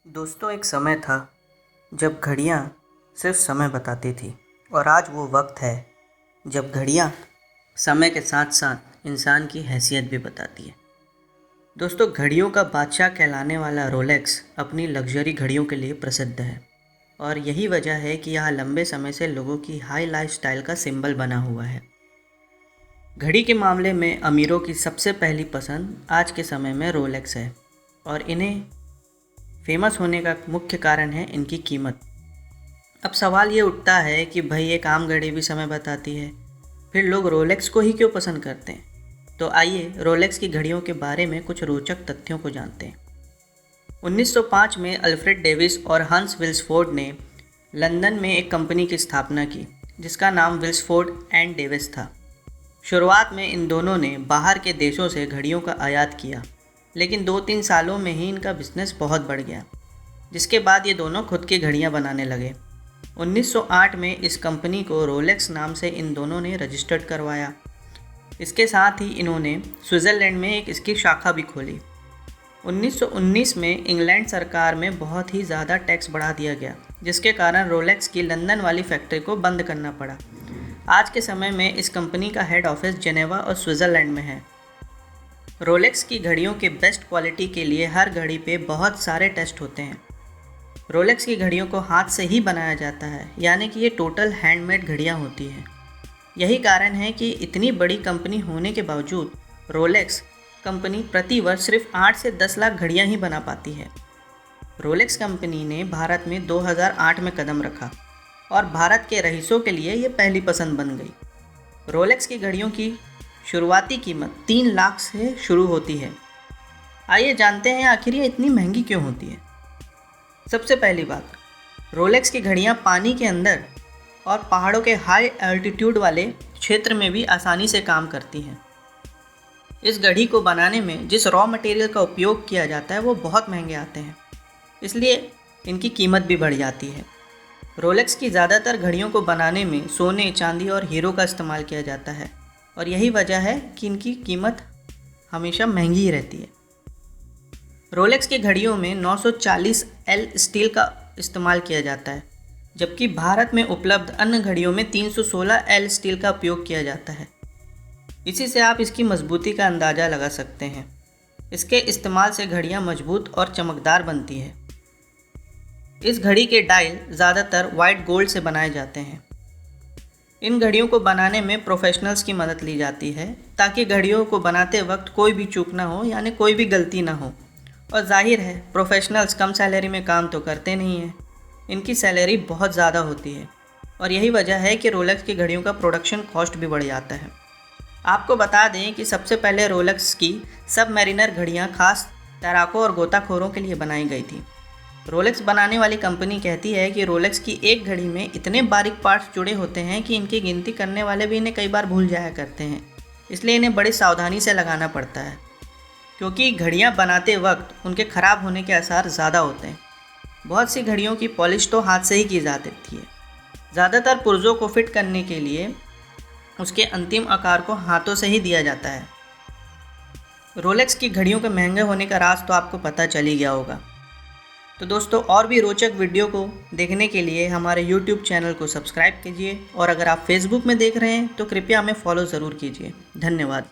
दोस्तों, एक समय था जब घड़ियाँ सिर्फ समय बताती थी और आज वो वक्त है जब घड़ियाँ समय के साथ साथ इंसान की हैसियत भी बताती है। दोस्तों, घड़ियों का बादशाह कहलाने वाला रोलेक्स अपनी लग्जरी घड़ियों के लिए प्रसिद्ध है और यही वजह है कि यह लंबे समय से लोगों की हाई लाइफस्टाइल का सिंबल बना हुआ है। घड़ी के मामले में अमीरों की सबसे पहली पसंद आज के समय में रोलेक्स है और इन्हें फेमस होने का मुख्य कारण है इनकी कीमत। अब सवाल ये उठता है कि भाई एक आम घड़ी भी समय बताती है, फिर लोग रोलेक्स को ही क्यों पसंद करते हैं। तो आइए रोलेक्स की घड़ियों के बारे में कुछ रोचक तथ्यों को जानते हैं। 1905 में अल्फ्रेड डेविस और हंस विल्सफोर्ड ने लंदन में एक कंपनी की स्थापना की जिसका नाम विल्सफोर्ड एंड डेविस था। शुरुआत में इन दोनों ने बाहर के देशों से घड़ियों का आयात किया, लेकिन 2-3 सालों में ही इनका बिजनेस बहुत बढ़ गया, जिसके बाद ये दोनों खुद की घड़ियां बनाने लगे। 1908 में इस कंपनी को रोलेक्स नाम से इन दोनों ने रजिस्टर्ड करवाया। इसके साथ ही इन्होंने स्विट्ज़रलैंड में एक इसकी शाखा भी खोली। 1919 में इंग्लैंड सरकार में बहुत ही ज़्यादा टैक्स बढ़ा दिया गया, जिसके कारण रोलेक्स की लंदन वाली फैक्ट्री को बंद करना पड़ा। आज के समय में इस कंपनी का हेड ऑफिस जेनेवा और स्विट्ज़रलैंड में है। रोलेक्स की घड़ियों के बेस्ट क्वालिटी के लिए हर घड़ी पे बहुत सारे टेस्ट होते हैं। रोलेक्स की घड़ियों को हाथ से ही बनाया जाता है, यानी कि ये टोटल हैंडमेड घड़ियाँ होती हैं। यही कारण है कि इतनी बड़ी कंपनी होने के बावजूद रोलेक्स कंपनी प्रति वर्ष सिर्फ 8 से 10 लाख घड़ियाँ ही बना पाती है। रोलेक्स कंपनी ने भारत में 2008 में कदम रखा और भारत के रईसों के लिए ये पहली पसंद बन गई। रोलेक्स की घड़ियों की शुरुआती कीमत 3 लाख से शुरू होती है। आइए जानते हैं आखिर ये इतनी महंगी क्यों होती है। सबसे पहली बात, रोलेक्स की घड़ियाँ पानी के अंदर और पहाड़ों के हाई एल्टीट्यूड वाले क्षेत्र में भी आसानी से काम करती हैं। इस घड़ी को बनाने में जिस रॉ मटेरियल का उपयोग किया जाता है वो बहुत महंगे आते हैं, इसलिए इनकी कीमत भी बढ़ जाती है। रोलेक्स की ज़्यादातर घड़ियों को बनाने में सोने, चांदी और हीरो का इस्तेमाल किया जाता है और यही वजह है कि इनकी कीमत हमेशा महंगी ही रहती है। रोलेक्स की घड़ियों में 940 एल स्टील का इस्तेमाल किया जाता है, जबकि भारत में उपलब्ध अन्य घड़ियों में 316 एल स्टील का उपयोग किया जाता है। इसी से आप इसकी मजबूती का अंदाज़ा लगा सकते हैं। इसके इस्तेमाल से घड़ियाँ मजबूत और चमकदार बनती है। इस घड़ी के डायल ज़्यादातर वाइट गोल्ड से बनाए जाते हैं। इन घड़ियों को बनाने में प्रोफेशनल्स की मदद ली जाती है ताकि घड़ियों को बनाते वक्त कोई भी चूक ना हो, यानी कोई भी गलती ना हो। और जाहिर है प्रोफेशनल्स कम सैलरी में काम तो करते नहीं हैं, इनकी सैलरी बहुत ज़्यादा होती है और यही वजह है कि रोलेक्स की घड़ियों का प्रोडक्शन कॉस्ट भी बढ़ जाता है। आपको बता दें कि सबसे पहले रोलेक्स की सबमरीनर घड़ियाँ खास तैराकों और गोताखोरों के लिए बनाई गई थी। रोलेक्स बनाने वाली कंपनी कहती है कि रोलेक्स की एक घड़ी में इतने बारीक पार्ट्स जुड़े होते हैं कि इनकी गिनती करने वाले भी इन्हें कई बार भूल जाया करते हैं, इसलिए इन्हें बड़ी सावधानी से लगाना पड़ता है, क्योंकि घड़ियां बनाते वक्त उनके ख़राब होने के आसार ज़्यादा होते हैं। बहुत सी घड़ियों की पॉलिश तो हाथ से ही की जाती है। ज़्यादातर पुर्जों को फिट करने के लिए उसके अंतिम आकार को हाथों से ही दिया जाता है। रोलेक्स की घड़ियों के महंगे होने का राज तो आपको पता चल ही गया होगा। तो दोस्तों, और भी रोचक वीडियो को देखने के लिए हमारे YouTube चैनल को सब्सक्राइब कीजिए और अगर आप Facebook में देख रहे हैं तो कृपया हमें फॉलो ज़रूर कीजिए। धन्यवाद।